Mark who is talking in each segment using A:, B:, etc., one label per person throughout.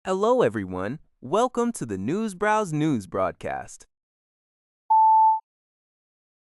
A: Hello, everyone. Welcome to the Newsbrowse News broadcast.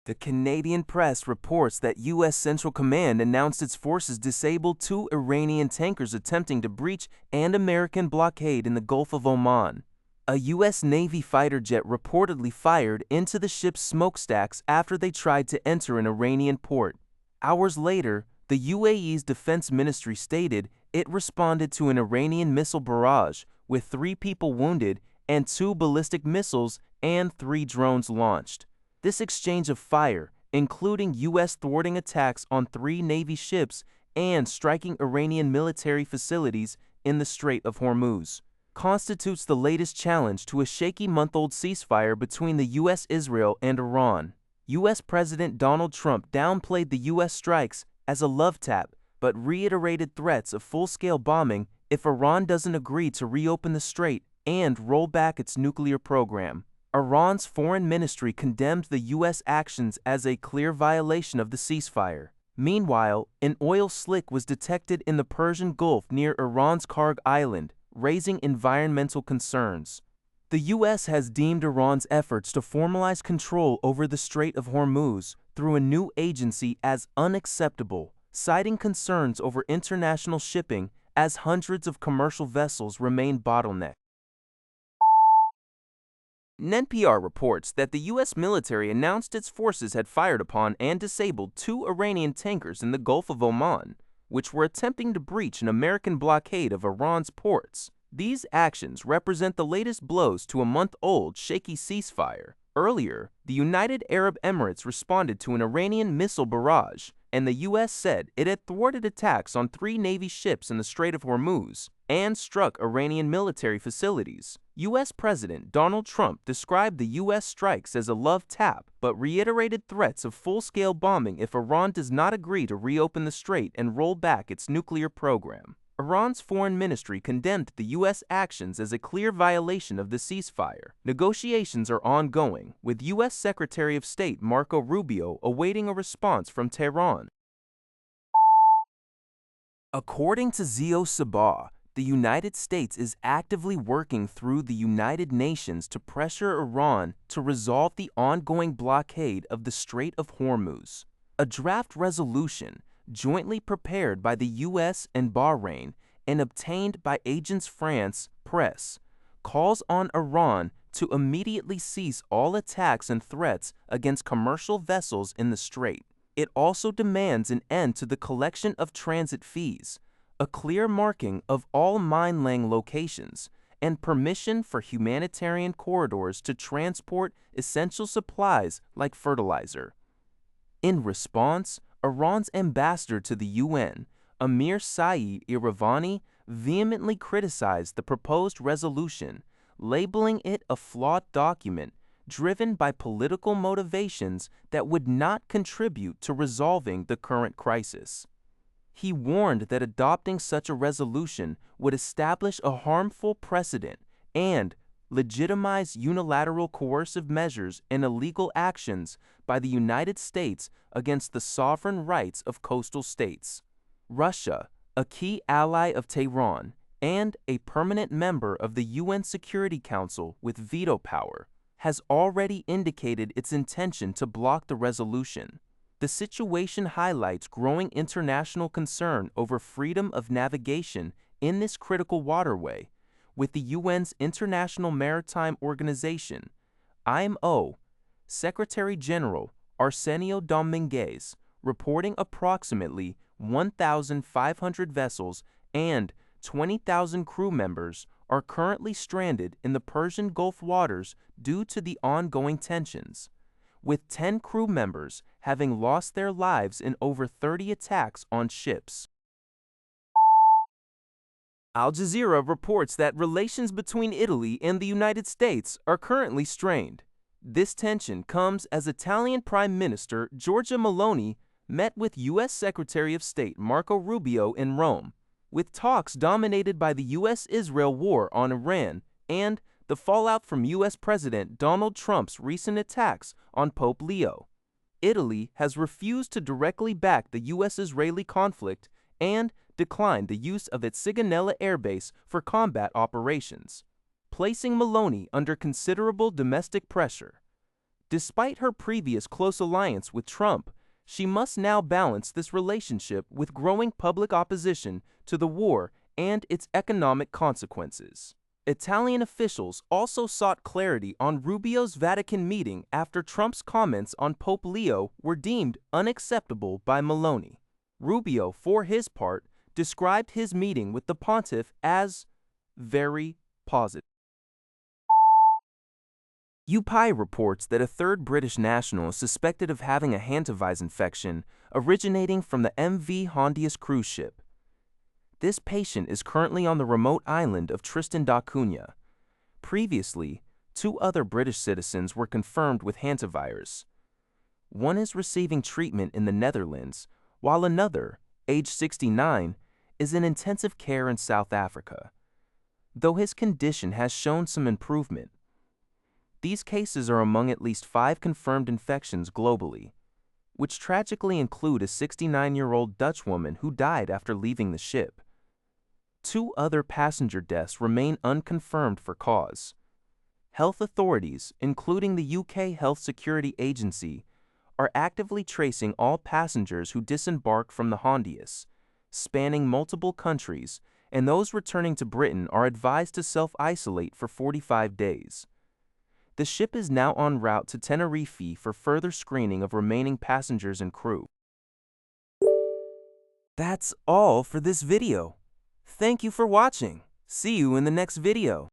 A: The Canadian press reports that U.S. Central Command announced its forces disabled two Iranian tankers attempting to breach an American blockade in the Gulf of Oman. A U.S. Navy fighter jet reportedly fired into the ship's smokestacks after they tried to enter an Iranian port. Hours later, the UAE's defense ministry stated it responded to an Iranian missile barrage with 3 people wounded and 2 ballistic missiles and 3 drones launched. This exchange of fire, including U.S. thwarting attacks on 3 Navy ships and striking Iranian military facilities in the Strait of Hormuz, constitutes the latest challenge to a shaky month-old ceasefire between the U.S., Israel, and Iran. U.S. President Donald Trump downplayed the U.S. strikes as a love tap, but reiterated threats of full-scale bombing if Iran doesn't agree to reopen the strait and roll back its nuclear program. Iran's foreign ministry condemned the U.S. actions as a clear violation of the ceasefire. Meanwhile, an oil slick was detected in the Persian Gulf near Iran's Karg Island, raising environmental concerns. The U.S. has deemed Iran's efforts to formalize control over the Strait of Hormuz through a new agency as unacceptable, citing concerns over international shipping as hundreds of commercial vessels remain bottlenecked. NPR reports that the U.S. military announced its forces had fired upon and disabled 2 Iranian tankers in the Gulf of Oman, which were attempting to breach an American blockade of Iran's ports. These actions represent the latest blows to a month-old shaky ceasefire. Earlier, the United Arab Emirates responded to an Iranian missile barrage, and the U.S. said it had thwarted attacks on 3 Navy ships in the Strait of Hormuz and struck Iranian military facilities. U.S. President Donald Trump described the U.S. strikes as a love tap, but reiterated threats of full-scale bombing if Iran does not agree to reopen the strait and roll back its nuclear program. Iran's foreign ministry condemned the U.S. actions as a clear violation of the ceasefire. Negotiations are ongoing, with U.S. Secretary of State Marco Rubio awaiting a response from Tehran. According to Zio Sabah, the United States is actively working through the United Nations to pressure Iran to resolve the ongoing blockade of the Strait of Hormuz. A draft resolution, jointly prepared by the U.S. and Bahrain and obtained by Agence France Presse, calls on Iran to immediately cease all attacks and threats against commercial vessels in the strait. It also demands an end to the collection of transit fees, a clear marking of all mine-laying locations, and permission for humanitarian corridors to transport essential supplies like fertilizer. In response, Iran's ambassador to the UN, Amir Saeed Iravani, vehemently criticized the proposed resolution, labeling it a flawed document driven by political motivations that would not contribute to resolving the current crisis. He warned that adopting such a resolution would establish a harmful precedent and legitimize unilateral coercive measures and illegal actions by the United States against the sovereign rights of coastal states. Russia, a key ally of Tehran and a permanent member of the UN Security Council with veto power, has already indicated its intention to block the resolution. The situation highlights growing international concern over freedom of navigation in this critical waterway, with the UN's International Maritime Organization, IMO, Secretary General Arsenio Dominguez reporting approximately 1,500 vessels and 20,000 crew members are currently stranded in the Persian Gulf waters due to the ongoing tensions, with 10 crew members having lost their lives in over 30 attacks on ships. Al Jazeera reports that relations between Italy and the United States are currently strained. This tension comes as Italian Prime Minister Giorgia Meloni met with U.S. Secretary of State Marco Rubio in Rome, with talks dominated by the U.S.-Israel war on Iran and the fallout from U.S. President Donald Trump's recent attacks on Pope Leo. Italy has refused to directly back the U.S.-Israeli conflict and declined the use of its Sigonella airbase for combat operations, placing Meloni under considerable domestic pressure. Despite her previous close alliance with Trump, she must now balance this relationship with growing public opposition to the war and its economic consequences. Italian officials also sought clarity on Rubio's Vatican meeting after Trump's comments on Pope Leo were deemed unacceptable by Meloni. Rubio, for his part, described his meeting with the pontiff as very positive. UPI reports that a third British national is suspected of having a hantavirus infection originating from the MV Hondius cruise ship. This patient is currently on the remote island of Tristan da Cunha. Previously, 2 other British citizens were confirmed with hantavirus. One is receiving treatment in the Netherlands, while another, age 69, is in intensive care in South Africa, though his condition has shown some improvement. These cases are among at least 5 confirmed infections globally, which tragically include a 69-year-old Dutch woman who died after leaving the ship. 2 other passenger deaths remain unconfirmed for cause. Health authorities, including the UK Health Security Agency, are actively tracing all passengers who disembarked from the Hondius, spanning multiple countries, and those returning to Britain are advised to self-isolate for 45 days. The ship is now en route to Tenerife for further screening of remaining passengers and crew. That's all for this video. Thank you for watching. See you in the next video.